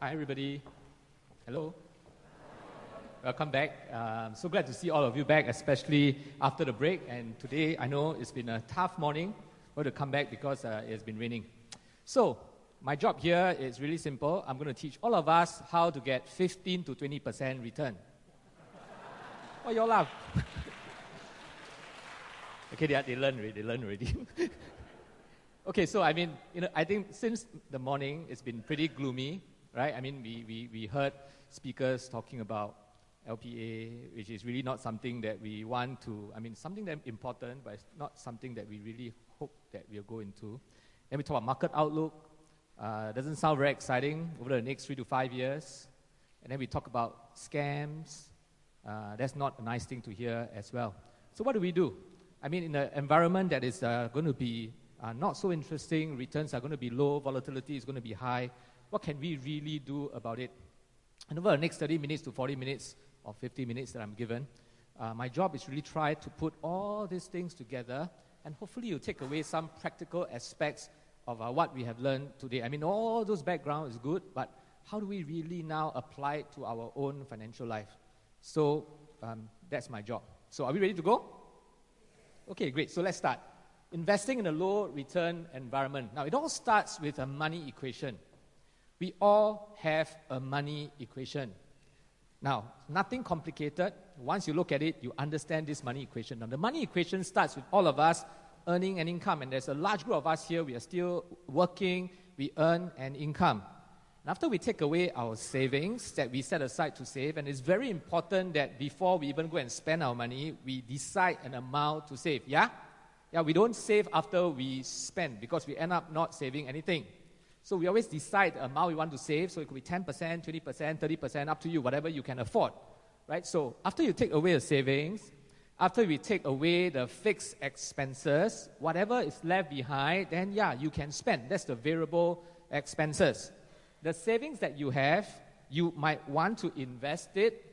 Hi, everybody. Hello. Welcome back. So glad to see all of you back, especially after the break. And today, I know it's been a tough morning for you to come back because it's been raining. So, my job here is really simple. I'm going to teach all of us how to get 15 to 20% return. Why you all laugh? Okay, they learn already. Okay, so I think since the morning, it's been pretty gloomy, right? I mean, we heard speakers talking about LPA, which is really not something that we want to, something that important, but it's not something that we really hope that we'll go into. Then we talk about market outlook. Doesn't sound very exciting over the next 3 to 5 years. And then we talk about scams. That's not a nice thing to hear as well. So what do we do? In an environment that is going to be not so interesting, returns are going to be low, volatility is going to be high, what can we really do about it? And over the next 30 minutes to 40 minutes or 50 minutes that I'm given, my job is really try to put all these things together, and hopefully you'll take away some practical aspects of what we have learned today. All those background is good, but how do we really now apply it to our own financial life? So that's my job. So are we ready to go? Okay, great. So let's start. Investing in a low return environment. Now, it all starts with a money equation. We all have a money equation. Now, nothing complicated. Once you look at it, you understand this money equation. Now, the money equation starts with all of us earning an income. And there's a large group of us here. We are still working. We earn an income. And after we take away our savings that we set aside to save, and it's very important that before we even go and spend our money, we decide an amount to save. Yeah, we don't save after we spend because we end up not saving anything. So we always decide the amount we want to save. So it could be 10%, 20%, 30%, up to you, whatever you can afford. Right? So after you take away the savings, after we take away the fixed expenses, whatever is left behind, then you can spend. That's the variable expenses. The savings that you have, you might want to invest it,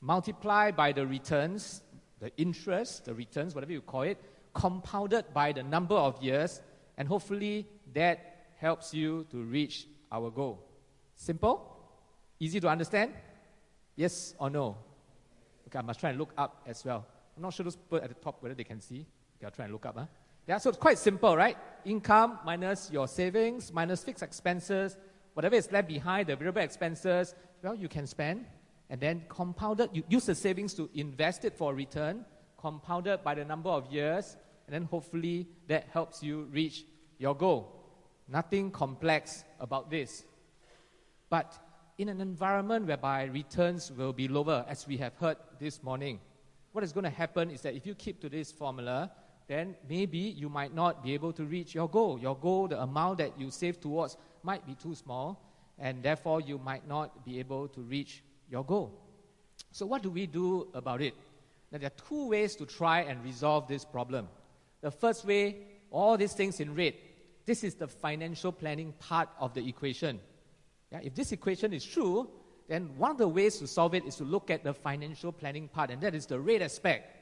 multiply by the returns, the interest, the returns, whatever you call it, compounded by the number of years, and hopefully that helps you to reach our goal. Simple? Easy to understand? Yes or no? Okay, I must try and look up as well. I'm not sure those people at the top whether they can see. Okay, I'll try and look up. Yeah, so it's quite simple, right? Income minus your savings minus fixed expenses. Whatever is left behind, the variable expenses, you can spend. And then compounded, you use the savings to invest it for a return, compounded by the number of years, and then hopefully that helps you reach your goal. Nothing complex about this. But in an environment whereby returns will be lower, as we have heard this morning, what is going to happen is that if you keep to this formula, then maybe you might not be able to reach your goal. Your goal, the amount that you save towards, might be too small, and therefore you might not be able to reach your goal. So what do we do about it? Now, there are two ways to try and resolve this problem. The first way, all these things in red, this is the financial planning part of the equation. If this equation is true, then one of the ways to solve it is to look at the financial planning part, and that is the red aspect.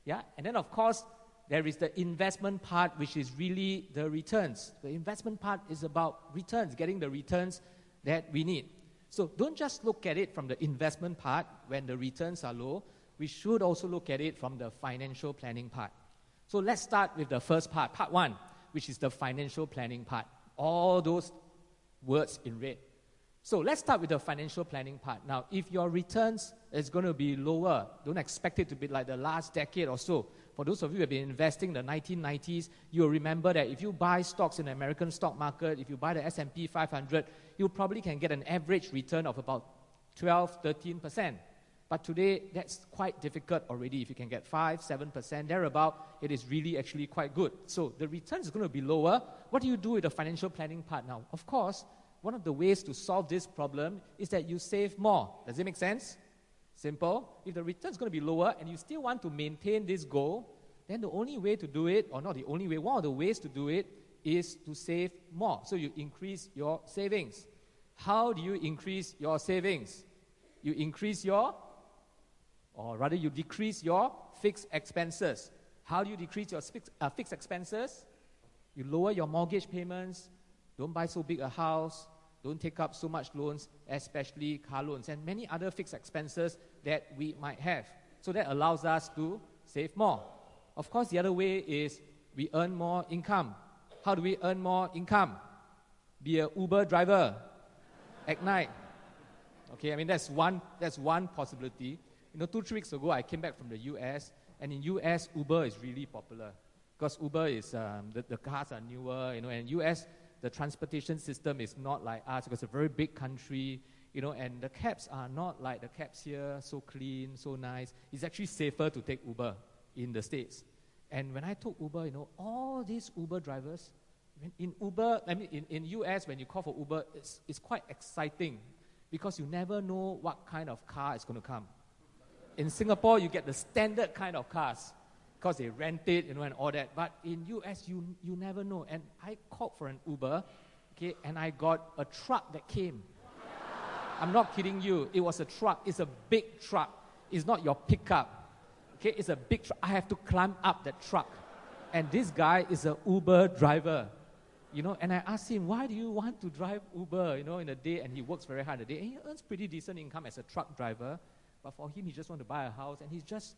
And then, of course, there is the investment part, which is really the returns. The investment part is about returns, getting the returns that we need. So don't just look at it from the investment part when the returns are low. We should also look at it from the financial planning part. So let's start with the first part, part one, which is the financial planning part. All those words in red. So let's start with the financial planning part. Now, if your returns is going to be lower, don't expect it to be like the last decade or so. For those of you who have been investing in the 1990s, you'll remember that if you buy stocks in the American stock market, if you buy the S&P 500, you probably can get an average return of about 12, 13%. But today, that's quite difficult already. If you can get 5, 7%, thereabout, it is really actually quite good. So the return is going to be lower. What do you do with the financial planning part now? Of course, one of the ways to solve this problem is that you save more. Does it make sense? Simple. If the return is going to be lower and you still want to maintain this goal, then the only way to do it, or not the only way, one of the ways to do it is to save more. So you increase your savings. How do you increase your savings? You increase or rather you decrease your fixed expenses. How do you decrease your fixed expenses? You lower your mortgage payments. Don't buy so big a house. don't take up so much loans, especially car loans, and many other fixed expenses that we might have. So that allows us to save more. Of course, the other way is we earn more income. How do we earn more income? Be an Uber driver at night. Okay, I mean, that's one possibility. 2-3 weeks ago, I came back from the US, and in US, Uber is really popular. Because Uber is, the cars are newer, and US, the transportation system is not like us, because it's a very big country, and the cabs are not like the cabs here, so clean, so nice. It's actually safer to take Uber in the States. And when I took Uber, all these Uber drivers, in US, when you call for Uber, it's quite exciting, because you never know what kind of car is going to come. In Singapore, you get the standard kind of cars, because they rent it, and all that. But in US, you never know. And I called for an Uber, okay, and I got a truck that came. I'm not kidding you. It was a truck. It's a big truck. It's not your pickup. Okay, it's a big truck. I have to climb up that truck. And this guy is an Uber driver. And I asked him, why do you want to drive Uber, in a day? And he works very hard a day. And he earns pretty decent income as a truck driver. But for him, he just wants to buy a house. And he's just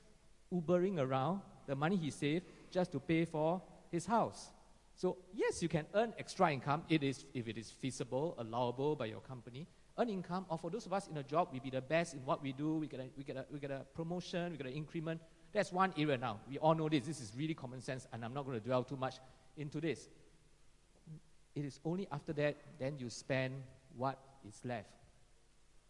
Ubering around the money he saved just to pay for his house. So, yes, you can earn extra income. If it is feasible, allowable by your company. Earn income, or for those of us in a job, we be the best in what we do. We get a promotion, we get an increment. That's one area now. We all know this. This is really common sense, and I'm not going to dwell too much into this. It is only after that, then you spend what is left.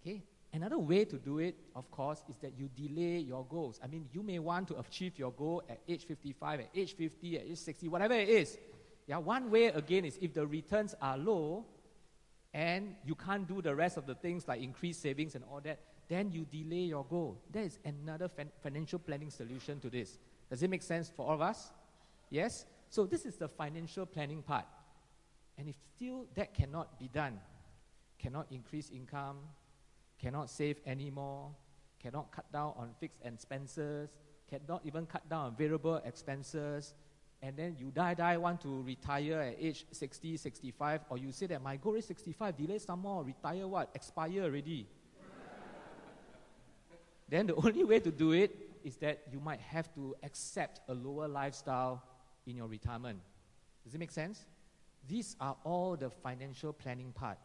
Okay? Another way to do it, of course, is that you delay your goals. I mean, you may want to achieve your goal at age 55, at age 50, at age 60, whatever it is. Yeah, one way, again, is if the returns are low, and you can't do the rest of the things like increase savings and all that, then you delay your goal. There is another financial planning solution to this. Does it make sense for all of us? Yes? So this is the financial planning part. And if still that cannot be done, cannot increase income, cannot save anymore, cannot cut down on fixed expenses, cannot even cut down on variable expenses, and then you want to retire at age 60, 65, or you say that my goal is 65, delay some more, retire what? Expire already. Then the only way to do it is that you might have to accept a lower lifestyle in your retirement. Does it make sense? These are all the financial planning part.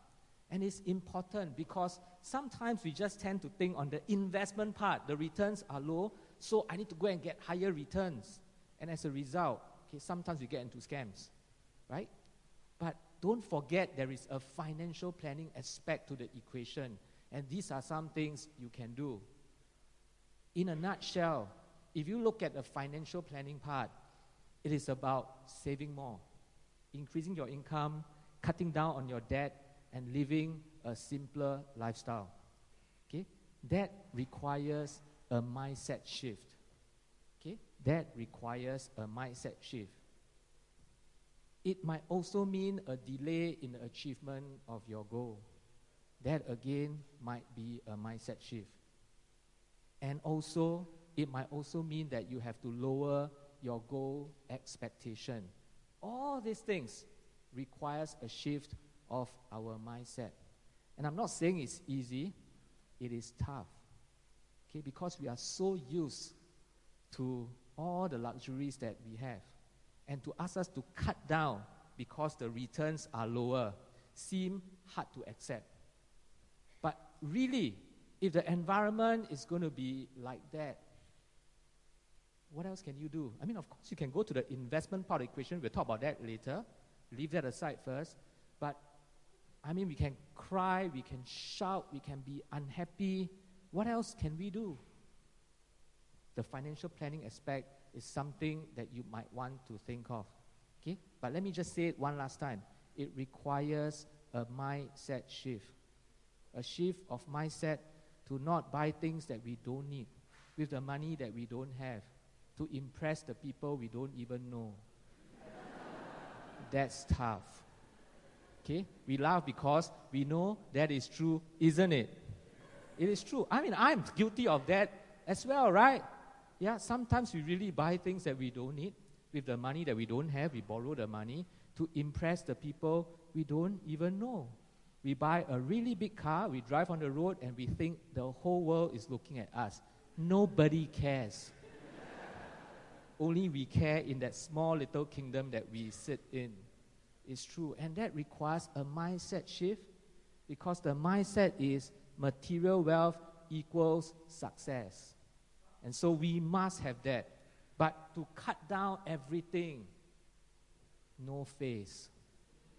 And it's important because sometimes we just tend to think on the investment part. The returns are low, so I need to go and get higher returns. And as a result, sometimes we get into scams, right? But don't forget there is a financial planning aspect to the equation. And these are some things you can do. In a nutshell, if you look at the financial planning part, it is about saving more, increasing your income, cutting down on your debt, and living a simpler lifestyle. Okay? That requires a mindset shift. Okay? That requires a mindset shift. It might also mean a delay in the achievement of your goal. That again might be a mindset shift. And also, it might also mean that you have to lower your goal expectation. All these things requires a shift of our mindset. And I'm not saying it's easy, it is tough. Okay, because we are so used to all the luxuries that we have. And to ask us to cut down because the returns are lower seem hard to accept. But really, if the environment is going to be like that, what else can you do? I mean, of course, you can go to the investment part of the equation. We'll talk about that later. Leave that aside first. But, I mean, we can cry, we can shout, we can be unhappy. What else can we do? The financial planning aspect is something that you might want to think of. Okay? But let me just say it one last time. It requires a mindset shift. A shift of mindset to not buy things that we don't need with the money that we don't have, to impress the people we don't even know. That's tough. Okay? We laugh because we know that is true, isn't it? It is true. I mean, I'm guilty of that as well, right? Yeah, sometimes we really buy things that we don't need with the money that we don't have. We borrow the money to impress the people we don't even know. We buy a really big car, we drive on the road, and we think the whole world is looking at us. Nobody cares. Only we care in that small little kingdom that we sit in. It's true. And that requires a mindset shift, because the mindset is material wealth equals success. And so we must have that. But to cut down everything, no face.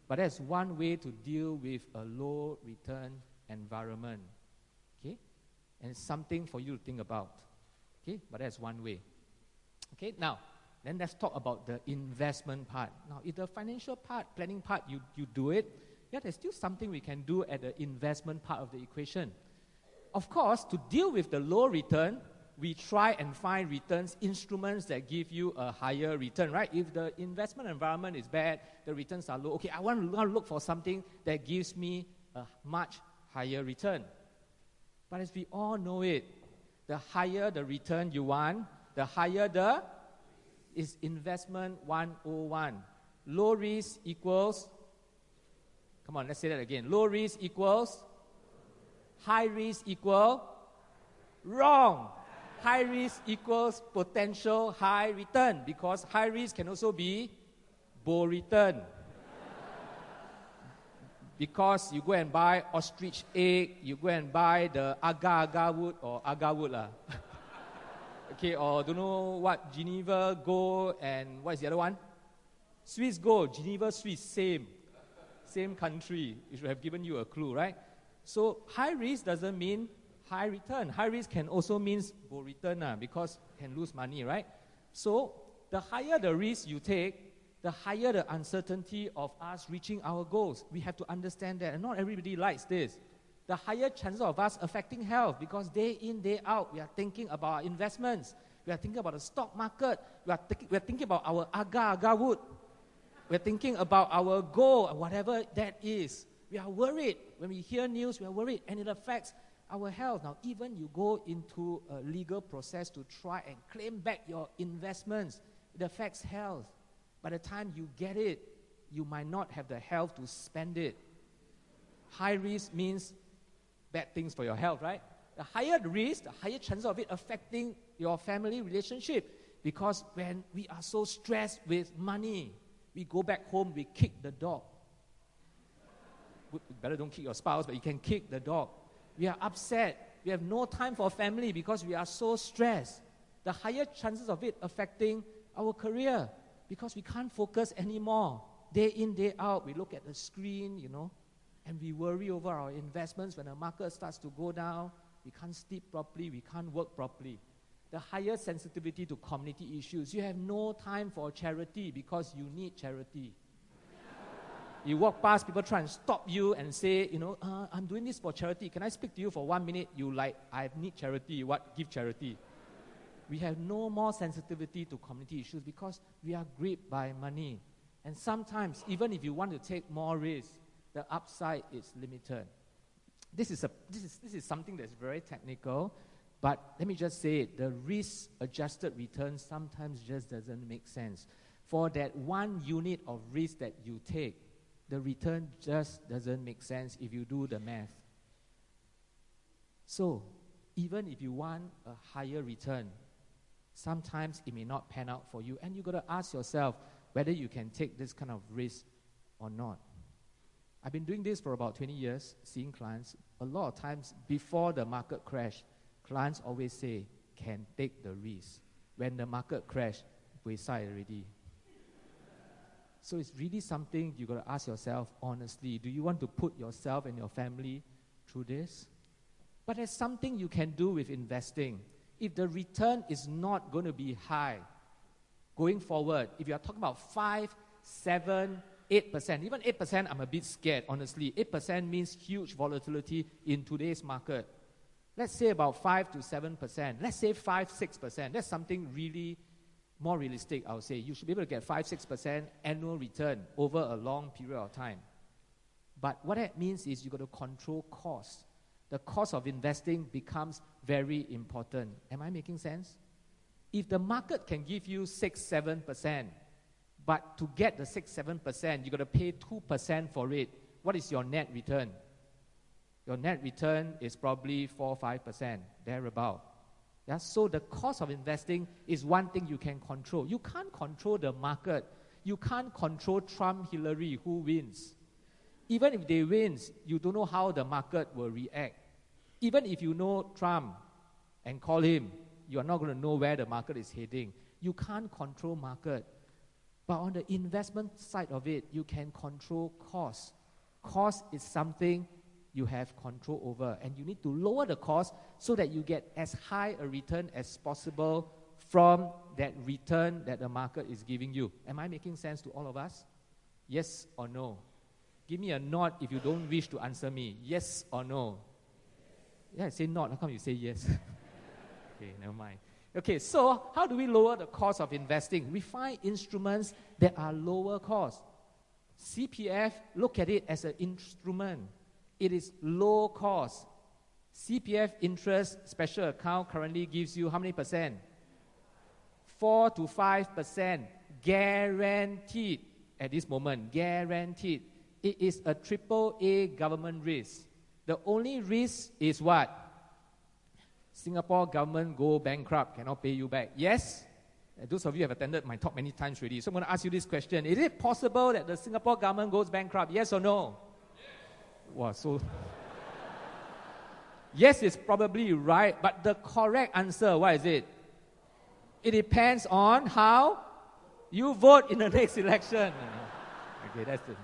But that's one way to deal with a low return environment. Okay? And it's something for you to think about. Okay? But that's one way. Okay? Now, then let's talk about the investment part. Now, if the financial part, planning part, you do it, yeah, there's still something we can do at the investment part of the equation. Of course, to deal with the low return, we try and find returns instruments that give you a higher return, right? If the investment environment is bad, the returns are low, okay, I want to look for something that gives me a much higher return. But as we all know it, the higher the return you want, the higher is investment 101. Low risk equals, come on, let's say that again. Low risk equals, high risk equal, wrong. High risk equals potential high return, because high risk can also be low return. Because you go and buy ostrich egg, you go and buy the agar-agar wood or agar wood lah. Okay, or don't know what, Geneva gold and what is the other one? Swiss gold, Geneva, Swiss, same country. It should have given you a clue, right? So high risk doesn't mean high return. High risk can also mean low return because you can lose money, right? So the higher the risk you take, the higher the uncertainty of us reaching our goals. We have to understand that, and not everybody likes this. The higher chances of us affecting health, because day in, day out, we are thinking about our investments. We are thinking about the stock market. We are thinking about our agar-agar wood. We are thinking about our goal, whatever that is. We are worried. When we hear news, we are worried, and it affects our health. Now, even you go into a legal process to try and claim back your investments, it affects health. By the time you get it, you might not have the health to spend it. High risk means bad things for your health, right? The higher the risk, the higher chance of it affecting your family relationship. Because when we are so stressed with money, we go back home, we kick the dog. Better don't kick your spouse, but you can kick the dog. We are upset. We have no time for family because we are so stressed. The higher chances of it affecting our career, because we can't focus anymore. Day in, day out, we look at the screen, and we worry over our investments. When the market starts to go down, we can't sleep properly, we can't work properly. The higher sensitivity to community issues. You have no time for charity because you need charity. You walk past, people try and stop you and say, I'm doing this for charity. Can I speak to you for 1 minute? You I need charity. What? Give charity. We have no more sensitivity to community issues because we are gripped by money. And sometimes, even if you want to take more risk, the upside is limited. This is something that's very technical, but let me just say it, the risk-adjusted return sometimes just doesn't make sense. For that 1 unit of risk that you take, the return just doesn't make sense if you do the math. So, even if you want a higher return, sometimes it may not pan out for you, and you've got to ask yourself whether you can take this kind of risk or not. I've been doing this for about 20 years, seeing clients. A lot of times, before the market crash, clients always say, can take the risk. When the market crash, we side already. So it's really something you've got to ask yourself honestly. Do you want to put yourself and your family through this? But there's something you can do with investing. If the return is not going to be high going forward, if you are talking about 5, 7, 8%, even 8%, I'm a bit scared, honestly. 8% means huge volatility in today's market. Let's say about 5 to 7%. Let's say 5, 6%. That's something really more realistic, I would say. You should be able to get 5, 6% annual return over a long period of time. But what that means is you've got to control costs. The cost of investing becomes very important. Am I making sense? If the market can give you 6, 7%, but to get the 6, 7%, you've got to pay 2% for it, what is your net return? Your net return is probably 4 or 5%, thereabout. Yeah, so the cost of investing is one thing you can control. You can't control the market. You can't control Trump, Hillary, who wins. Even if they win, you don't know how the market will react. Even if you know Trump and call him, you are not going to know where the market is heading. You can't control market. But on the investment side of it, you can control cost. Cost is something you have control over, and you need to lower the cost so that you get as high a return as possible from that return that the market is giving you. Am I making sense to all of us? Yes or no? Give me a nod if you don't wish to answer me. Yes or no? Yeah, I say nod. How come you say yes? Okay, never mind. Okay, so how do we lower the cost of investing? We find instruments that are lower cost. CPF, look at it as an instrument. It is low cost. CPF interest special account currently gives you how many percent? 4 to 5% guaranteed at this moment. Guaranteed. It is a AAA government risk. The only risk is what? Singapore government go bankrupt, cannot pay you back. Yes? Those of you have attended my talk many times already. So I'm going to ask you this question. Is it possible that the Singapore government goes bankrupt? Yes or no? Yes. Wow, so... Yes is probably right, but the correct answer, what is it? It depends on how you vote in the next election. Okay, that's the...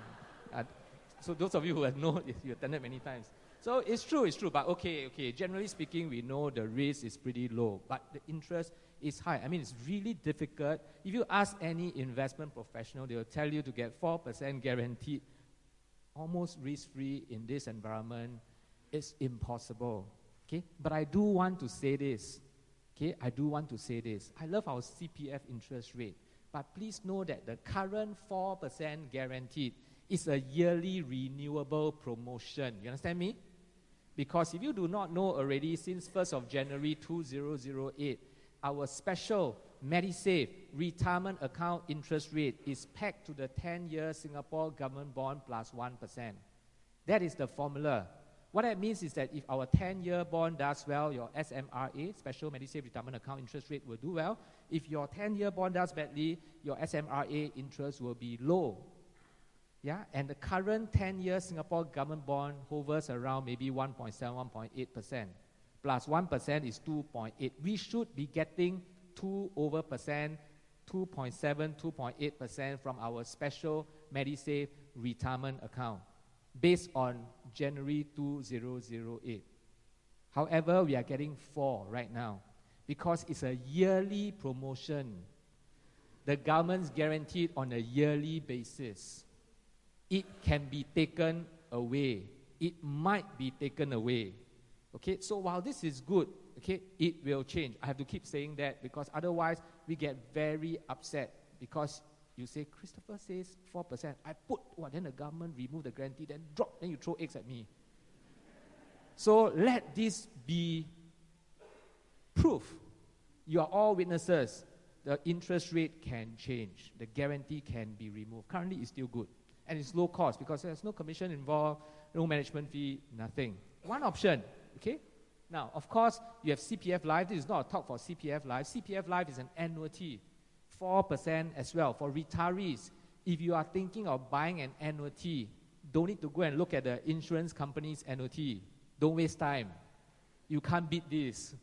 so those of you who have known, you attended many times. So it's true, but okay. Generally speaking, we know the risk is pretty low, but the interest is high. I mean, it's really difficult. If you ask any investment professional, they will tell you to get 4% guaranteed, almost risk-free in this environment, it's impossible. Okay? But I do want to say this. Okay? I do want to say this. I love our CPF interest rate, but please know that the current 4% guaranteed is a yearly renewable promotion. You understand me? Because if you do not know already, since 1st of January 2008, our special MediSave retirement account interest rate is pegged to the 10-year Singapore government bond plus 1%. That is the formula. What that means is that if our 10-year bond does well, your SMRA, Special MediSave Retirement Account interest rate will do well. If your 10-year bond does badly, your SMRA interest will be low. Yeah, and the current 10-year Singapore government bond hovers around maybe 1.7, 1.8%. Plus 1% is 2.8. We should be getting 2%, 2.7, 2.8% from our special MediSave retirement account based on January 2008. However, we are getting 4 right now because it's a yearly promotion. The government's guaranteed on a yearly basis. It can be taken away. It might be taken away. Okay, so while this is good, okay, it will change. I have to keep saying that because otherwise we get very upset because you say, Christopher says 4%. I put, then the government remove the guarantee, then drop, then you throw eggs at me. So let this be proof. You are all witnesses. The interest rate can change. The guarantee can be removed. Currently, it's still good. And it's low cost because there's no commission involved, no management fee, nothing. One option, okay? Now, of course, you have CPF Life. This is not a talk for CPF Life. CPF Life is an annuity, 4% as well. For retirees, if you are thinking of buying an annuity, don't need to go and look at the insurance company's annuity. Don't waste time. You can't beat this.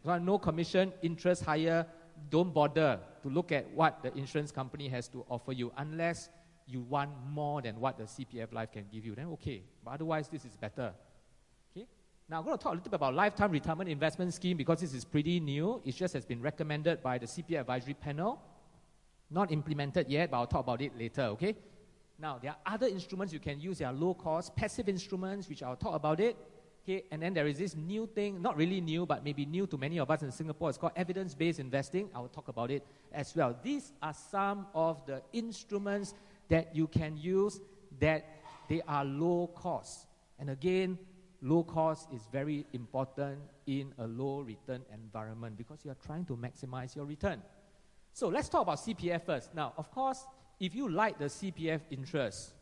No commission, interest higher. Don't bother to look at what the insurance company has to offer you unless you want more than what the CPF Life can give you, then okay. But otherwise, this is better. Okay? Now, I'm going to talk a little bit about Lifetime Retirement Investment Scheme because this is pretty new. It just has been recommended by the CPF Advisory Panel. Not implemented yet, but I'll talk about it later, okay? Now, there are other instruments you can use. They are low-cost, passive instruments, which I'll talk about it. Okay? And then there is this new thing, not really new, but maybe new to many of us in Singapore. It's called evidence-based investing. I'll talk about it as well. These are some of the instruments that you can use that they are low cost. And again, low cost is very important in a low return environment because you are trying to maximize your return. So let's talk about CPF first. Now, of course, if you like the CPF interest,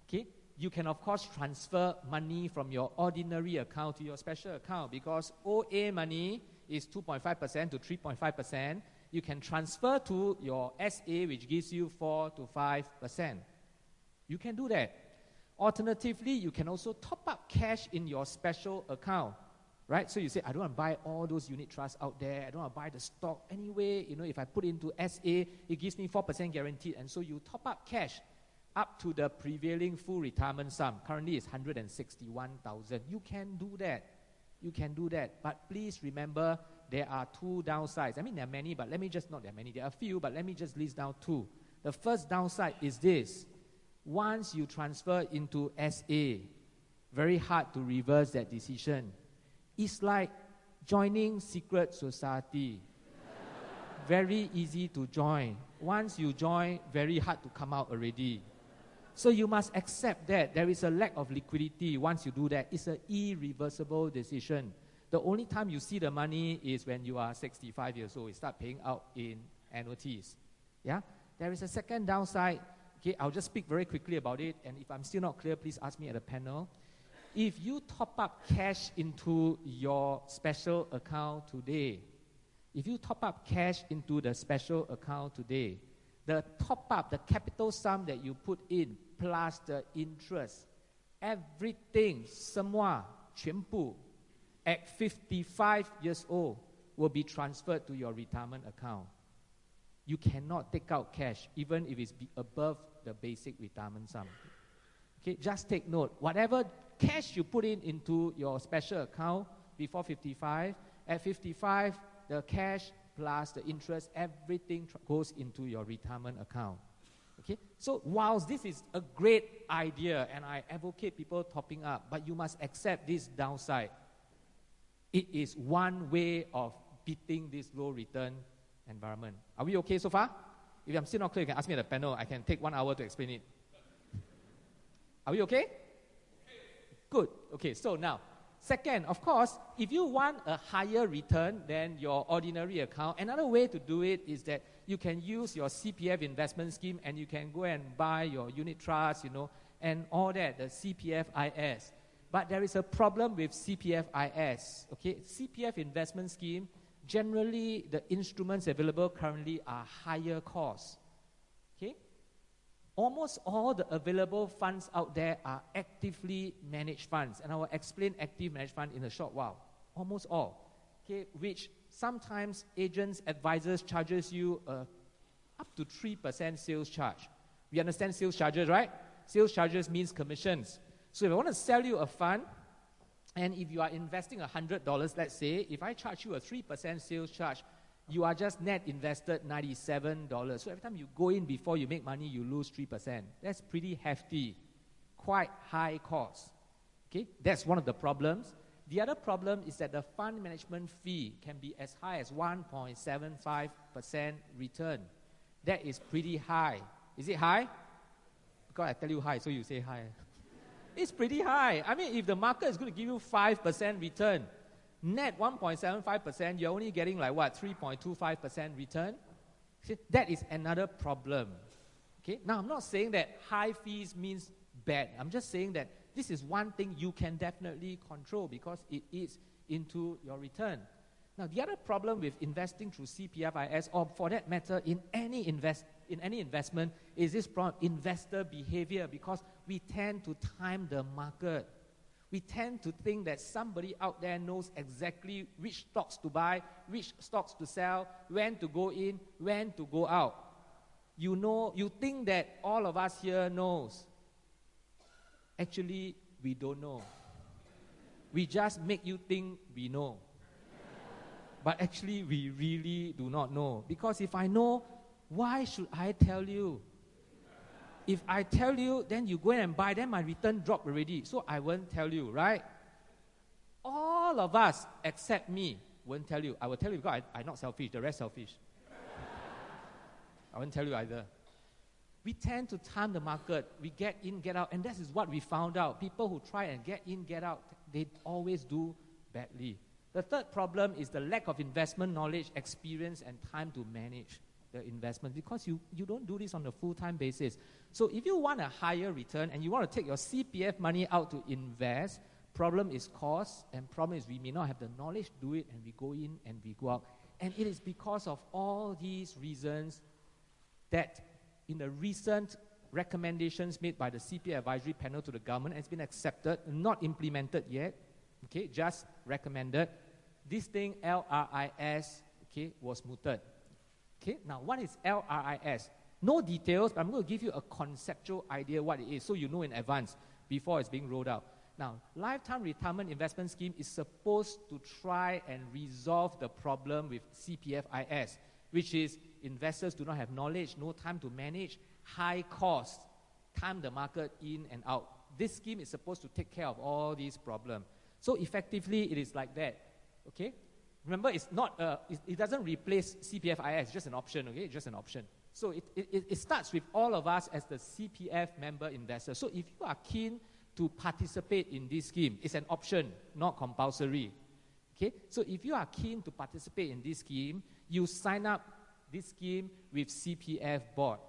okay, you can, of course, transfer money from your ordinary account to your special account because OA money is 2.5% to 3.5%. You can transfer to your SA, which gives you 4 to 5%. You can do that. Alternatively, you can also top up cash in your special account, right? So you say, I don't want to buy all those unit trusts out there. I don't want to buy the stock. Anyway, if I put into SA, it gives me 4% guaranteed. And so you top up cash up to the prevailing full retirement sum. Currently, it's 161,000. You can do that. You can do that. But please remember, there are two downsides. I mean, there are many, but let me just, not there are many, there are a few, but let me just list down two. The first downside is this. Once you transfer into SA, very hard to reverse that decision. It's like joining secret society. Very easy to join. Once you join, very hard to come out already. So you must accept that there is a lack of liquidity once you do that. It's an irreversible decision. The only time you see the money is when you are 65 years old. You start paying out in annuities. Yeah? There is a second downside. Okay, I'll just speak very quickly about it. And if I'm still not clear, please ask me at the panel. If you top up cash into your special account today, if you top up cash into the special account today, the top up, the capital sum that you put in, plus the interest, everything, semua, 全部, at 55 years old, will be transferred to your retirement account. You cannot take out cash, even if it's above the basic retirement sum. Okay, just take note. Whatever cash you put into your special account before 55, at 55, the cash plus the interest, everything goes into your retirement account. Okay, so whilst this is a great idea, and I advocate people topping up, but you must accept this downside. It is one way of beating this low return environment. Are we okay so far? If I'm still not clear, you can ask me at the panel. I can take 1 hour to explain it. Are we okay? Good. Okay, so now, second, of course, if you want a higher return than your ordinary account, another way to do it is that you can use your CPF investment scheme and you can go and buy your unit trust, and all that, the CPFIS. But there is a problem with CPFIS. Okay, CPF investment scheme, generally the instruments available currently are higher cost. Okay? Almost all the available funds out there are actively managed funds. And I will explain active managed fund in a short while. Almost all. Okay, which sometimes agents, advisors charges you up to 3% sales charge. We understand sales charges, right? Sales charges means commissions. So if I want to sell you a fund, and if you are investing $100, let's say, if I charge you a 3% sales charge, you are just net invested $97. So every time you go in before you make money, you lose 3%. That's pretty hefty, quite high cost. Okay, that's one of the problems. The other problem is that the fund management fee can be as high as 1.75% return. That is pretty high. Is it high? Because I tell you high, so you say high. It's pretty high. I mean, if the market is going to give you 5% return, net 1.75%, you're only getting like what, 3.25% return? See, that is another problem. Okay? Now, I'm not saying that high fees means bad. I'm just saying that this is one thing you can definitely control because it is into your return. Now, the other problem with investing through CPFIS, or for that matter, in any investment, is this problem, investor behavior, because we tend to time the market. We tend to think that somebody out there knows exactly which stocks to buy, which stocks to sell, when to go in, when to go out. You think that all of us here knows. Actually, we don't know. We just make you think we know. But actually, we really do not know. Because if I know, why should I tell you? If I tell you, then you go and buy, then my return drop already. So I won't tell you, right? All of us, except me, won't tell you. I will tell you because I'm not selfish. The rest selfish. I won't tell you either. We tend to time the market. We get in, get out. And that is what we found out. People who try and get in, get out, they always do badly. The third problem is the lack of investment knowledge, experience, and time to manage the investment because you don't do this on a full-time basis. So if you want a higher return and you want to take your CPF money out to invest, problem is cost, and problem is we may not have the knowledge to do it, and we go in and we go out. And it is because of all these reasons that in the recent recommendations made by the CPF advisory panel to the government has been accepted, not implemented yet, okay, just recommended. This thing, LRIS, okay, was mooted. Okay, now what is LRIS? No details, but I'm going to give you a conceptual idea what it is so you know in advance before it's being rolled out. Now, Lifetime Retirement Investment Scheme is supposed to try and resolve the problem with CPFIS, which is investors do not have knowledge, no time to manage, high cost, time the market in and out. This scheme is supposed to take care of all these problems. So effectively, it is like that, okay? Remember, it's not, it doesn't replace CPFIS, it's just an option, okay? It's just an option. So it starts with all of us as the CPF member investors. So if you are keen to participate in this scheme, it's an option, not compulsory. Okay? So if you are keen to participate in this scheme, you sign up this scheme with CPF board.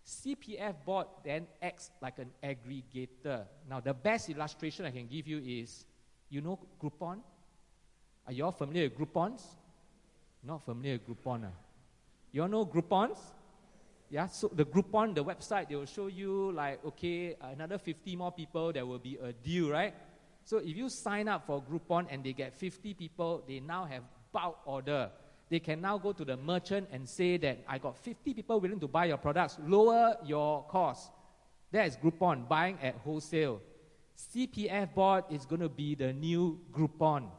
CPF board then acts like an aggregator. Now, the best illustration I can give you is, you know Groupon? Are you all familiar with Groupons? Not familiar with Groupon. You all know Groupons? Yeah, so the Groupon, the website, they will show you like, okay, another 50 more people, there will be a deal, right? So if you sign up for Groupon and they get 50 people, they now have bulk order. They can now go to the merchant and say that I got 50 people willing to buy your products, lower your cost. That is Groupon, buying at wholesale. CPF board is going to be the new Groupon.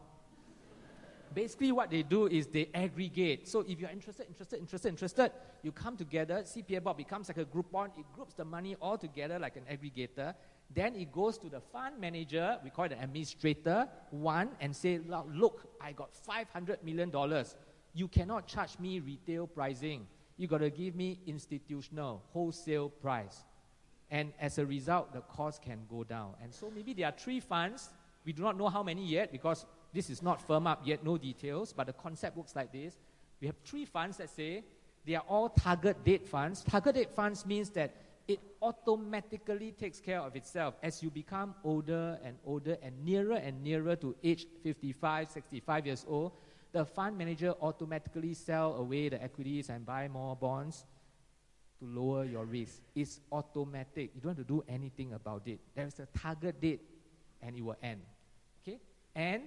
Basically, what they do is they aggregate. So if you're interested, you come together. CPF board becomes like a Groupon. It groups the money all together like an aggregator. Then it goes to the fund manager, we call it the administrator, one, and say, look, I got $500 million. You cannot charge me retail pricing. You got to give me institutional, wholesale price. And as a result, the cost can go down. And so maybe there are 3 funds. We do not know how many yet because this is not firm up yet, no details, but the concept works like this. We have 3 funds that say they are all target date funds. Target date funds means that it automatically takes care of itself as you become older and older and nearer to age 55, 65 years old. The fund manager automatically sell away the equities and buy more bonds to lower your risk. It's automatic. You don't have to do anything about it. There is a target date and it will end. Okay? And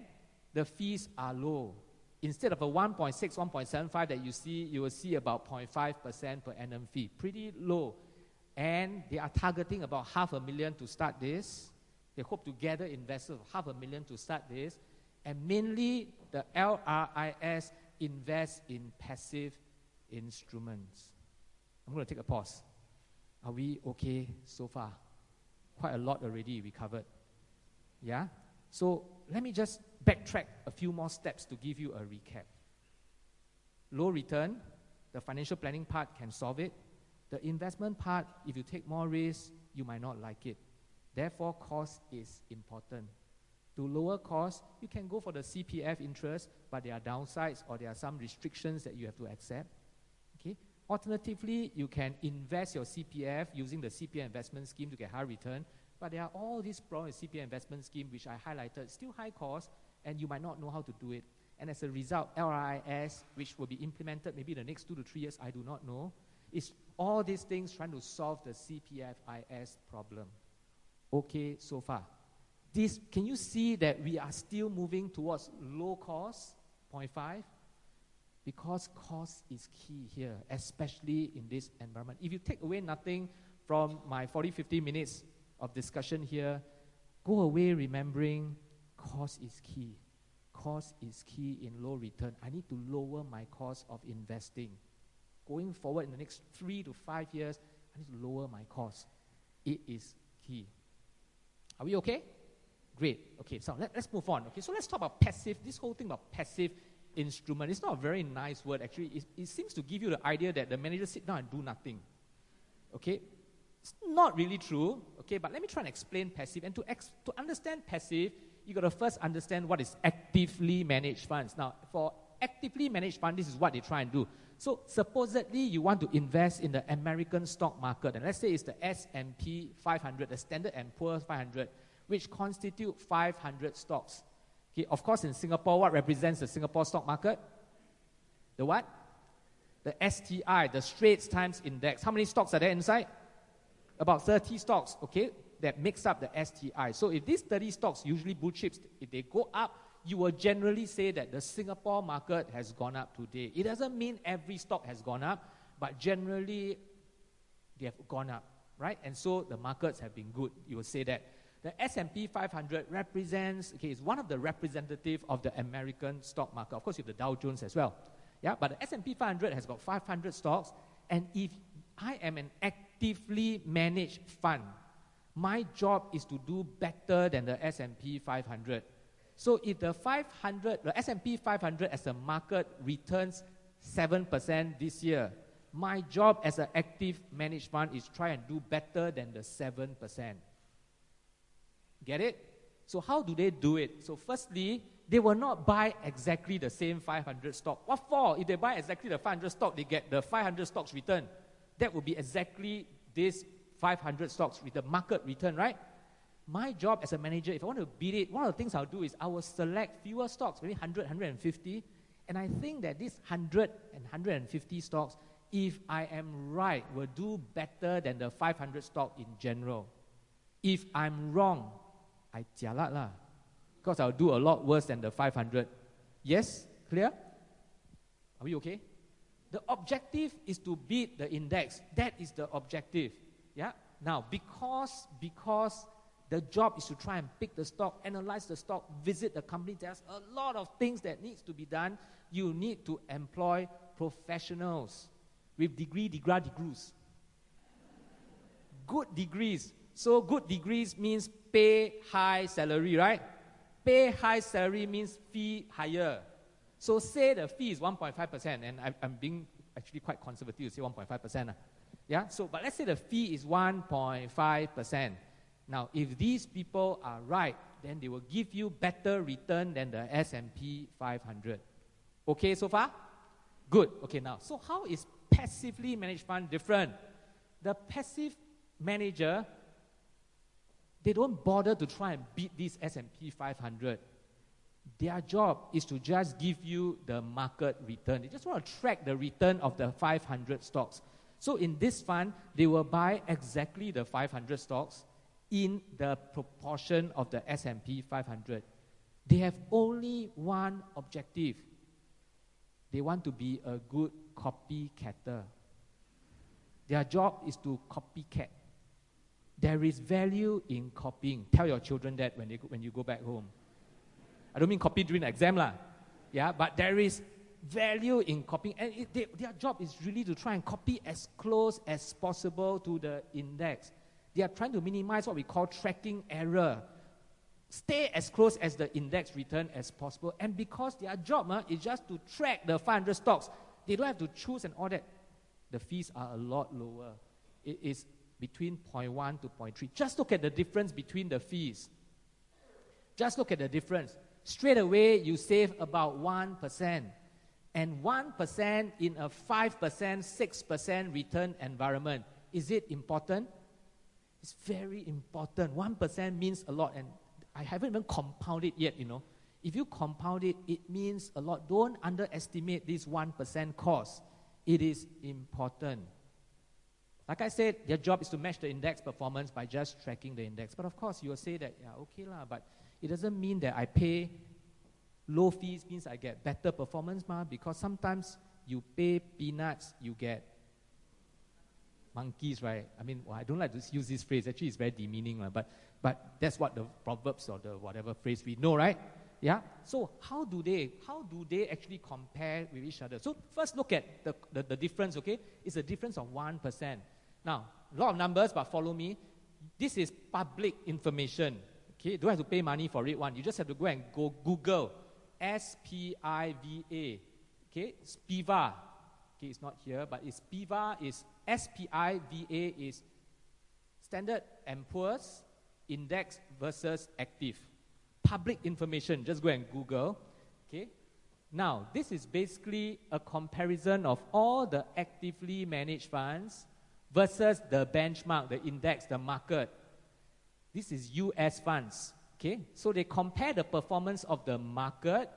the fees are low. Instead of a 1.6, 1.75 that you see, you will see about 0.5% per annum fee. Pretty low. And they are targeting about $500,000 to start this. They hope to gather investors of $500,000 to start this. And mainly, the LRIS invests in passive instruments. I'm going to take a pause. Are we okay so far? Quite a lot already we covered. Yeah? So let me just backtrack a few more steps to give you a recap. Low return, the financial planning part can solve it. The investment part, if you take more risk, you might not like it. Therefore, cost is important. To lower cost, you can go for the CPF interest, but there are downsides or there are some restrictions that you have to accept. Okay? Alternatively, you can invest your CPF using the CPF investment scheme to get high return, but there are all these problems with CPF investment scheme which I highlighted, still high cost, and you might not know how to do it. And as a result, LRIS, which will be implemented maybe the next 2 to 3 years, I do not know, is all these things trying to solve the CPFIS problem. Okay, so far. Can you see that we are still moving towards low cost, 0.5? Because cost is key here, especially in this environment. If you take away nothing from my 40, 50 minutes of discussion here, go away remembering cost is key. Cost is key in low return. I need to lower my cost of investing. Going forward in the next 3 to 5 years, I need to lower my cost. It is key. Are we okay? Great. Okay, so let's move on. Okay, so let's talk about passive. This whole thing about passive instrument. It's not a very nice word, actually. It seems to give you the idea that the manager sit down and do nothing. Okay? It's not really true. Okay, but let me try and explain passive. And to understand passive, you got to first understand what is actively managed funds. Now, for actively managed fund, this is what they try and do. So supposedly you want to invest in the American stock market, and let's say it's the S&P 500, the Standard & Poor's 500, which constitute 500 stocks. Okay, of course, in Singapore, what represents the Singapore stock market? The what? The STI, the Straits Times Index. How many stocks are there inside? About 30 stocks, okay, that makes up the STI. So if these 30 stocks, usually blue chips, if they go up, you will generally say that the Singapore market has gone up today. It doesn't mean every stock has gone up, but generally they have gone up, right? And so the markets have been good. You will say that. The S&P 500 represents, okay, is one of the representative of the American stock market. Of course, you have the Dow Jones as well. Yeah, but the S&P 500 has got 500 stocks, and if I am an actively managed fund, my job is to do better than the S&P 500. So if the S&P 500 as a market returns 7% this year, my job as an active managed fund is try and do better than the 7%. Get it? So how do they do it? So firstly, they will not buy exactly the same 500 stock. What for? If they buy exactly the 500 stock, they get the 500 stocks return. That would be exactly this 500 stocks with the market return, right? My job as a manager, if I want to beat it, one of the things I'll do is I will select fewer stocks, maybe 100, 150, and I think that these 100 and 150 stocks, if I am right, will do better than the 500 stock in general. If I'm wrong, I jialat lah, because I'll do a lot worse than the 500. Yes? Clear? Are we okay? The objective is to beat the index. That is the objective. Yeah? Now, because the job is to try and pick the stock, analyze the stock, visit the company. There's a lot of things that needs to be done. You need to employ professionals with degrees. Good degrees. So good degrees means pay high salary, right? Pay high salary means fee higher. So say the fee is 1.5%, and I'm being actually quite conservative to say 1.5%. Yeah? So, but let's say the fee is 1.5%. Now, if these people are right, then they will give you better return than the S&P 500. Okay so far? Good. Okay, now, so how is passively managed fund different? The passive manager, they don't bother to try and beat this S&P 500. Their job is to just give you the market return. They just want to track the return of the 500 stocks. So in this fund, they will buy exactly the 500 stocks in the proportion of the S&P 500. They have only one objective. They want to be a good copycatter. Their job is to copycat. There is value in copying. Tell your children that when you go back home. I don't mean copy during the exam lah. Yeah, but there is value in copying. And their job is really to try and copy as close as possible to the index. They are trying to minimize what we call tracking error. Stay as close as the index return as possible. And because their job is just to track the 500 stocks, they don't have to choose and all that. The fees are a lot lower. It is between 0.1 to 0.3. Just look at the difference between the fees. Just look at the difference. Straight away, you save about 1%. And 1% in a 5%, 6% return environment. Is it important? It's very important. 1% means a lot, and I haven't even compounded yet, you know. If you compound it, it means a lot. Don't underestimate this 1% cost. It is important. Like I said, their job is to match the index performance by just tracking the index. But of course, you will say that, yeah, okay lah, but it doesn't mean that I pay low fees means I get better performance, because sometimes you pay peanuts, you get monkeys, right? I mean, I don't like to use this phrase. Actually, it's very demeaning, but that's what the proverbs or the whatever phrase we know, right? Yeah. So how do they actually compare with each other? So first, look at the difference. Okay, it's a difference of 1%. Now, a lot of numbers, but follow me. This is public information. Okay, you don't have to pay money for it. You just have to go and go Google SPIVA. Okay, SPIVA. Okay, it's not here, but it's SPIVA. Is SPIVA is Standard & Poor's Index versus Active. Public information. Just go and Google. Okay, Now, this is basically a comparison of all the actively managed funds versus the benchmark, the index, the market. This is US funds. Okay, so they compare the performance of the market,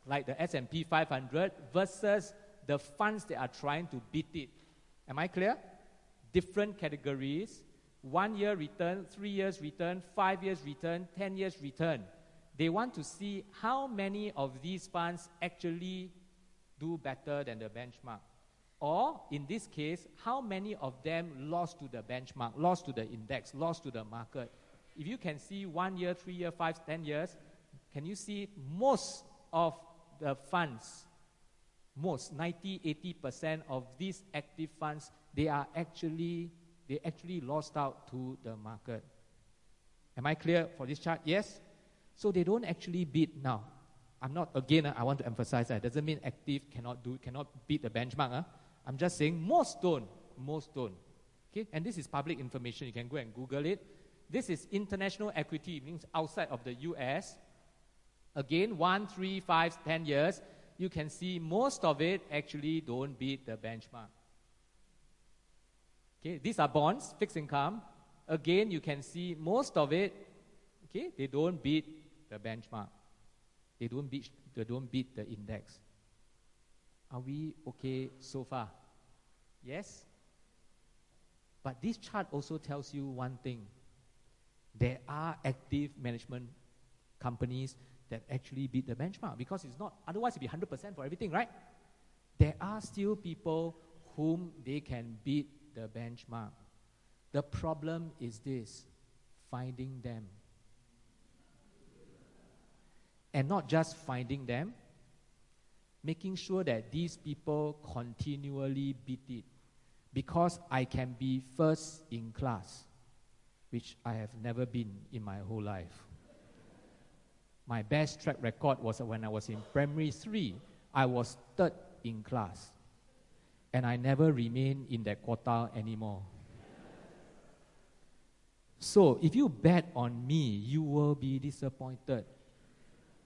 like the S&P 500, versus the funds that are trying to beat it. Am I clear? Different categories, 1 year return, 3 years return, 5 years return, 10 years return. They want to see how many of these funds actually do better than the benchmark. Or, in this case, how many of them lost to the benchmark, lost to the index, lost to the market. If you can see 1 year, 3 years, 5, 10 years, can you see most of the funds, most, 90-80% of these active funds, they actually lost out to the market. Am I clear for this chart? Yes? So they don't actually beat now. I'm not, again, I want to emphasize that. It doesn't mean active cannot beat the benchmark. I'm just saying most don't. Okay? And this is public information. You can go and Google it. This is international equity, means outside of the US. Again, 1, 3, 5, 10 years, you can see most of it actually don't beat the benchmark. Okay, these are bonds, fixed income. Again, you can see most of it, okay, they don't beat the benchmark. They don't beat the index. Are we okay so far? Yes? But this chart also tells you one thing. There are active management companies that actually beat the benchmark, because it's not, otherwise it'd be 100% for everything, right? There are still people whom they can beat the benchmark. The problem is this: finding them. And not just finding them, making sure that these people continually beat it. Because I can be first in class, which I have never been in my whole life. My best track record was when I was in primary 3. I was third in class. And I never remained in that quartile anymore. So, if you bet on me, you will be disappointed.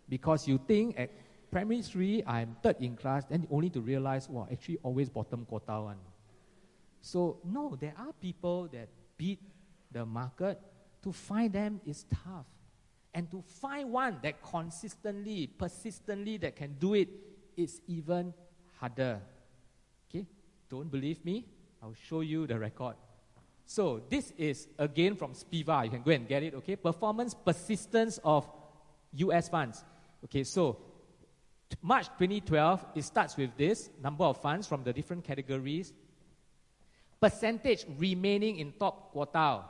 Because you think at primary 3, I'm third in class, then only to realize, wow, actually always bottom quartile one. So, no, there are people that beat the market. To find them is tough. And to find one that consistently, persistently, that can do it, is even harder. Okay? Don't believe me? I'll show you the record. So, this is again from SPIVA. You can go and get it, okay? Performance persistence of US funds. Okay, so March 2012, it starts with this number of funds from the different categories. Percentage remaining in top quartile.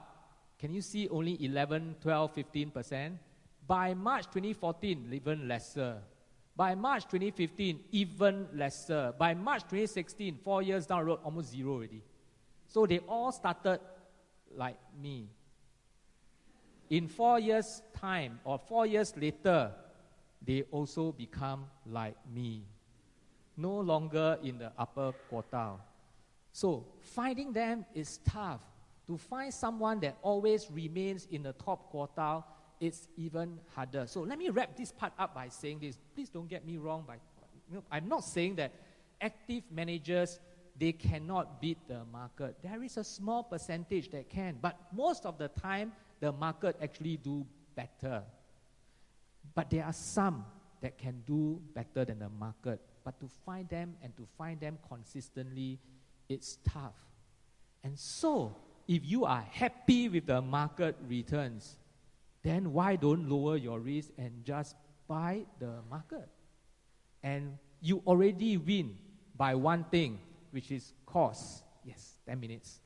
Can you see only 11, 12, 15%? By March 2014, even lesser. By March 2015, even lesser. By March 2016, 4 years down the road, almost zero already. So they all started like me. In 4 years' time, or 4 years later, they also become like me. No longer in the upper quartile. So finding them is tough. To find someone that always remains in the top quartile, it's even harder. So let me wrap this part up by saying this. Please don't get me wrong. I'm not saying that active managers, they cannot beat the market. There is a small percentage that can, but most of the time, the market actually do better. But there are some that can do better than the market. But to find them and to find them consistently, it's tough. And so, if you are happy with the market returns, then why don't lower your risk and just buy the market? And you already win by one thing, which is cost. Yes, 10 minutes.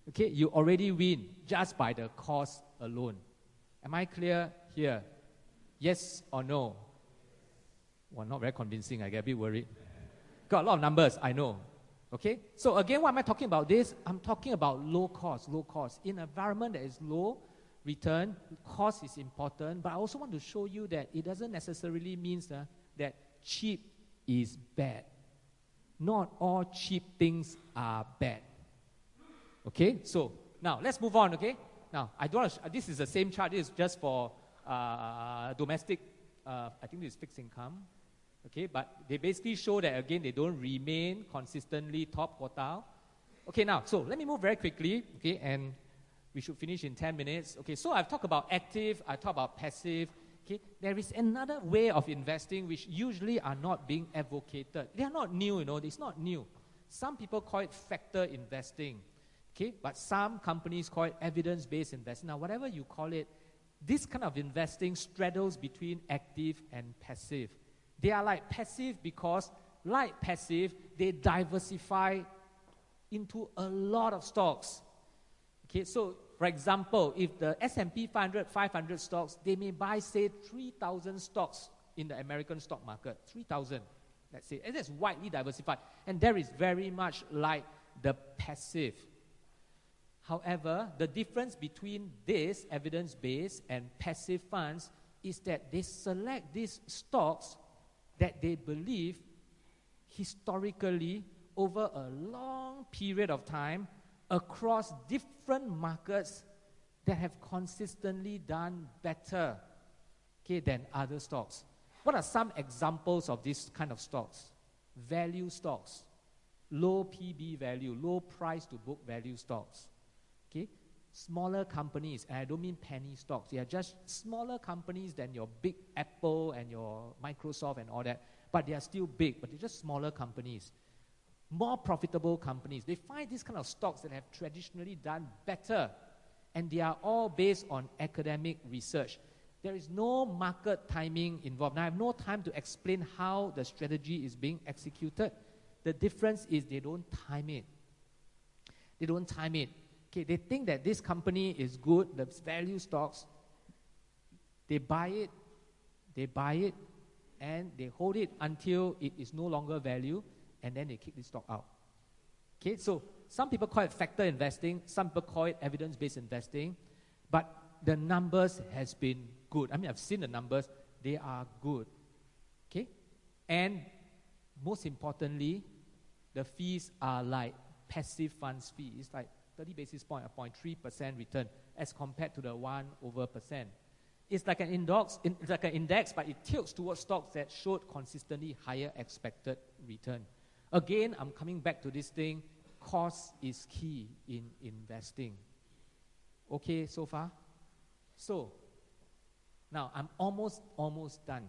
Okay, you already win just by the cost alone. Am I clear here? Yes or no? Well, not very convincing. I get a bit worried. Got a lot of numbers, I know. Okay, so again, why am I talking about this? I'm talking about low cost. In an environment that is low return, cost is important, but I also want to show you that it doesn't necessarily mean that cheap is bad. Not all cheap things are bad. Okay, so now let's move on, okay? Now, I don't want to, this is the same chart, this is just for domestic, I think this is fixed income. Okay, but they basically show that, again, they don't remain consistently top quartile. Okay, now, so let me move very quickly, okay, and we should finish in 10 minutes. Okay, so I've talked about active, I talked about passive. Okay, there is another way of investing which usually are not being advocated. They are not new, it's not new. Some people call it factor investing, okay, but some companies call it evidence-based investing. Now, whatever you call it, this kind of investing straddles between active and passive. They are like passive because, like passive, they diversify into a lot of stocks. Okay, so for example, if the S&P 500 stocks, they may buy, say, 3,000 stocks in the American stock market. 3,000, let's say. And that's widely diversified. And there is very much like the passive. However, the difference between this evidence-based and passive funds is that they select these stocks that they believe historically over a long period of time across different markets that have consistently done better, okay, than other stocks. What are some examples of this kind of stocks? Value stocks, low PB value, low price to book value stocks. Okay? Smaller companies, and I don't mean penny stocks, they are just smaller companies than your big Apple and your Microsoft and all that, but they are still big, but they're just smaller companies. More profitable companies. They find these kind of stocks that have traditionally done better, and they are all based on academic research. There is no market timing involved. Now, I have no time to explain how the strategy is being executed. The difference is they don't time it. They don't time it. Okay, they think that this company is good, the value stocks, they buy it, and they hold it until it is no longer value, and then they kick the stock out. Okay, so some people call it factor investing, some people call it evidence-based investing, but the numbers has been good. I mean, I've seen the numbers, they are good. Okay, and most importantly, the fees are like passive funds fee. It's like 30 basis point, a 0.3% return as compared to the 1%. It's like an index, but it tilts towards stocks that showed consistently higher expected return. Again, I'm coming back to this thing. Cost is key in investing. Okay, so far? So, now I'm almost done.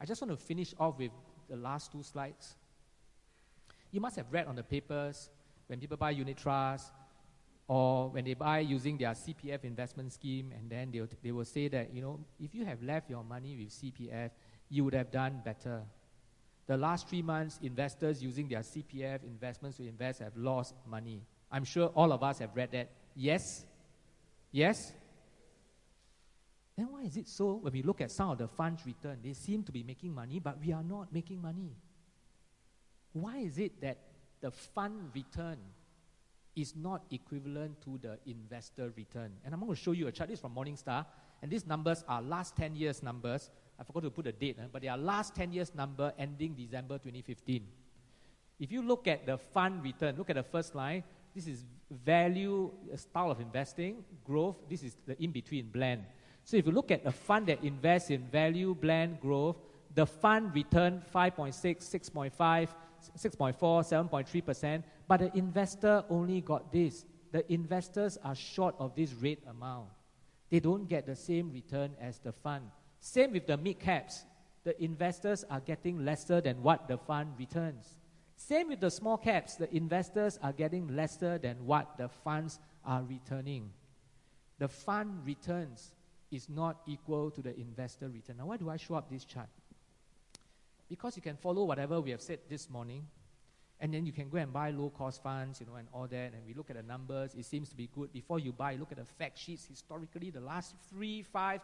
I just want to finish off with the last two slides. You must have read on the papers when people buy unit trusts or when they buy using their CPF investment scheme, and then they will say that, if you have left your money with CPF, you would have done better. The last 3 months, investors using their CPF investments to invest have lost money. I'm sure all of us have read that. Yes? Yes? Then why is it so when we look at some of the funds return, they seem to be making money, but we are not making money? Why is it that the fund return is not equivalent to the investor return? And I'm going to show you a chart. This is from Morningstar, and these numbers are last 10 years numbers. I forgot to put a date, but they are last 10 years number ending December 2015. If you look at the fund return, look at the first line. This is value, style of investing, growth. This is the in-between, blend. So if you look at a fund that invests in value, blend, growth, the fund return 5.6, 6.5, 6.4, 7.3%, but the investor only got this. The investors are short of this rate amount. They don't get the same return as the fund. Same with the mid caps. The investors are getting lesser than what the fund returns. Same with the small caps. The investors are getting lesser than what the funds are returning. The fund returns is not equal to the investor return. Now, why do I show up this chart? Because you can follow whatever we have said this morning, and then you can go and buy low-cost funds, and all that, and we look at the numbers, it seems to be good. Before you buy, look at the fact sheets. Historically, the last 3, 5,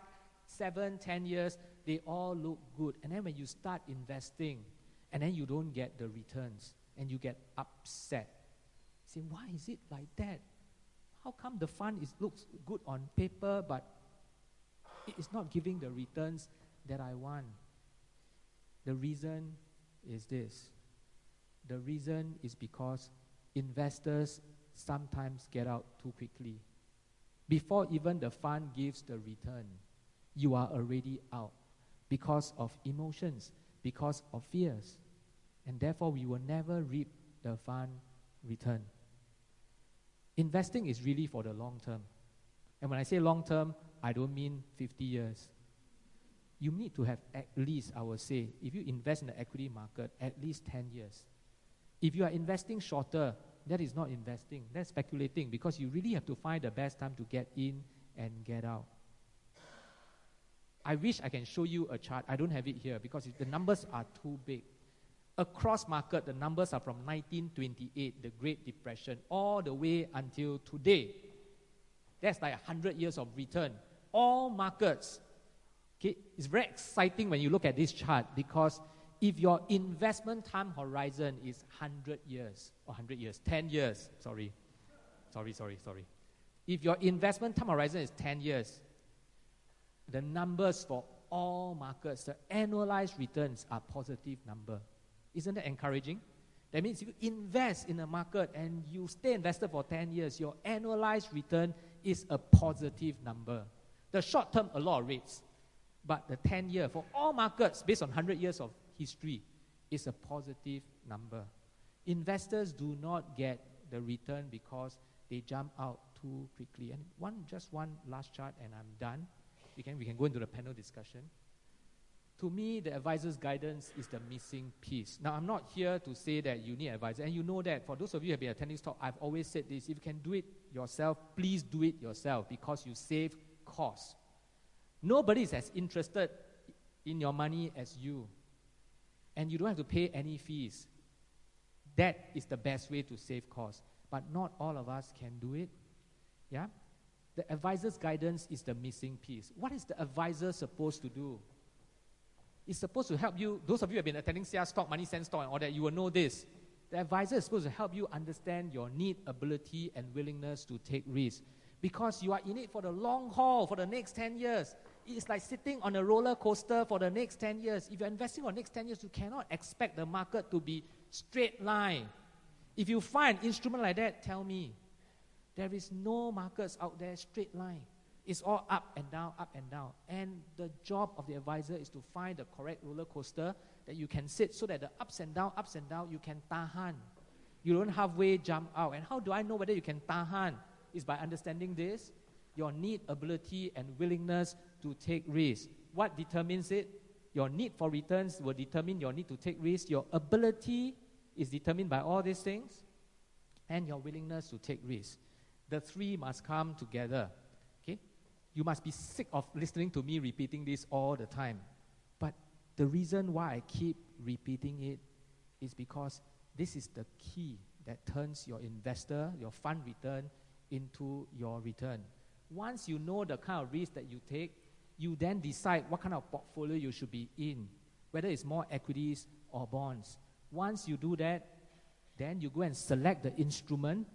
7, 10 years, they all look good. And then when you start investing, and then you don't get the returns, and you get upset. Say, why is it like that? How come the fund looks good on paper, but it is not giving the returns that I want? The reason is this. The reason is because investors sometimes get out too quickly. Before even the fund gives the return, you are already out because of emotions, because of fears. And therefore, we will never reap the fund return. Investing is really for the long term. And when I say long term, I don't mean 50 years. You need to have at least, I would say, if you invest in the equity market, at least 10 years. If you are investing shorter, that is not investing. That's speculating, because you really have to find the best time to get in and get out. I wish I can show you a chart. I don't have it here because the numbers are too big. Across market, the numbers are from 1928, the Great Depression, all the way until today. That's like 100 years of return. All markets. Okay, it's very exciting when you look at this chart, because if your investment time horizon is 100 years, or 100 years, 10 years, sorry. If your investment time horizon is 10 years, the numbers for all markets, the annualized returns are positive number. Isn't that encouraging? That means if you invest in a market and you stay invested for 10 years, your annualized return is a positive number. The short term, a lot of rates. But the 10-year, for all markets, based on 100 years of history, is a positive number. Investors do not get the return because they jump out too quickly. And just one last chart and I'm done. We can go into the panel discussion. To me, the advisor's guidance is the missing piece. Now, I'm not here to say that you need an advisor. And you know that for those of you who have been attending this talk, I've always said this. If you can do it yourself, please do it yourself, because you save costs. Nobody is as interested in your money as you. And you don't have to pay any fees. That is the best way to save costs. But not all of us can do it. Yeah? The advisor's guidance is the missing piece. What is the advisor supposed to do? It's supposed to help you. Those of you who have been attending CR Stock, Money Sense Stock and all that, you will know this. The advisor is supposed to help you understand your need, ability, and willingness to take risks. Because you are in it for the long haul, for the next 10 years. It's like sitting on a roller coaster for the next 10 years. If you're investing for the next 10 years, you cannot expect the market to be straight line. If you find an instrument like that, tell me. There is no markets out there straight line. It's all up and down, up and down. And the job of the advisor is to find the correct roller coaster that you can sit, so that the ups and down, you can tahan. You don't halfway jump out. And how do I know whether you can tahan? Is by understanding this. Your need, ability, and willingness to take risks. What determines it? Your need for returns will determine your need to take risks. Your ability is determined by all these things. And your willingness to take risks. The three must come together. Okay? You must be sick of listening to me repeating this all the time. But the reason why I keep repeating it is because this is the key that turns your investor, your fund return, into your return. Once you know the kind of risk that you take, you then decide what kind of portfolio you should be in, whether it's more equities or bonds. Once you do that, then you go and select the instrument.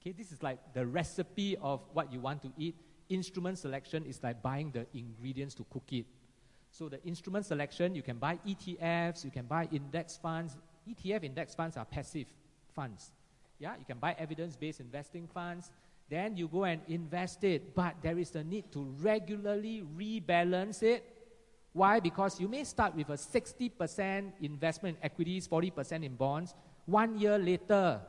Okay, this is like the recipe of what you want to eat. Instrument selection is like buying the ingredients to cook it. So the instrument selection, you can buy ETFs, you can buy index funds. ETF index funds are passive funds. Yeah, you can buy evidence-based investing funds. Then you go and invest it, but there is a need to regularly rebalance it. Why? Because you may start with a 60% investment in equities, 40% in bonds. 1 year later,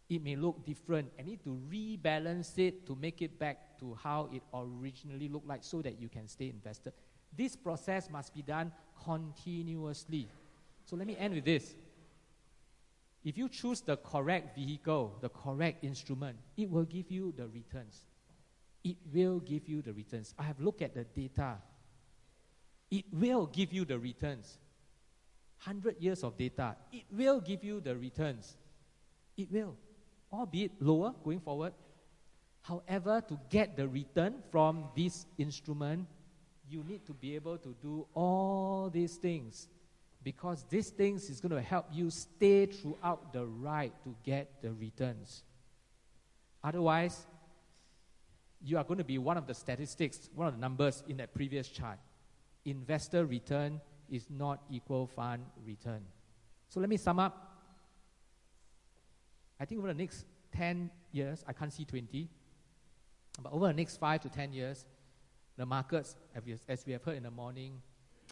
it may look different. I need to rebalance it to make it back to how it originally looked like, so that you can stay invested. This process must be done continuously. So let me end with this. If you choose the correct vehicle, the correct instrument, it will give you the returns. It will give you the returns. I have looked at the data. It will give you the returns. 100 years of data. It will give you the returns. It will. Albeit lower going forward. However, to get the return from this instrument, you need to be able to do all these things. Because these things is going to help you stay throughout the ride to get the returns. Otherwise, you are going to be one of the statistics, one of the numbers in that previous chart. Investor return is not equal fund return. So let me sum up. I think over the next 10 years, I can't see 20, but over the next 5 to 10 years, the markets, as we have heard in the morning,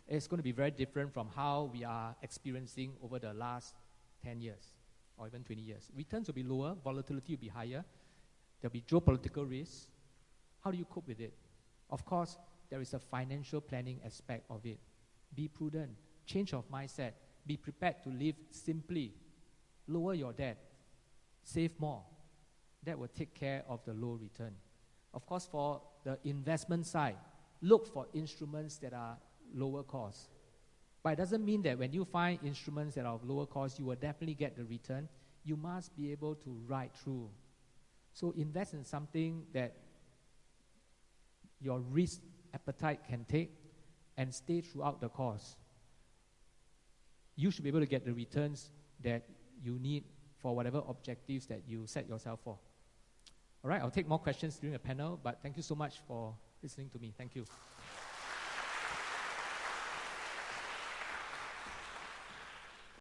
it's going to be very different from how we are experiencing over the last 10 years or even 20 years. Returns will be lower, volatility will be higher, there'll be geopolitical risks. How do you cope with it? Of course, there is a financial planning aspect of it. Be prudent, change of mindset, be prepared to live simply, lower your debt, save more. That will take care of the low return. Of course, for the investment side, look for instruments that are lower cost. But it doesn't mean that when you find instruments that are of lower cost, you will definitely get the return. You must be able to ride through. So invest in something that your risk appetite can take and stay throughout the course. You should be able to get the returns that you need for whatever objectives that you set yourself for. All right, I'll take more questions during the panel, but thank you so much for listening to me. Thank you.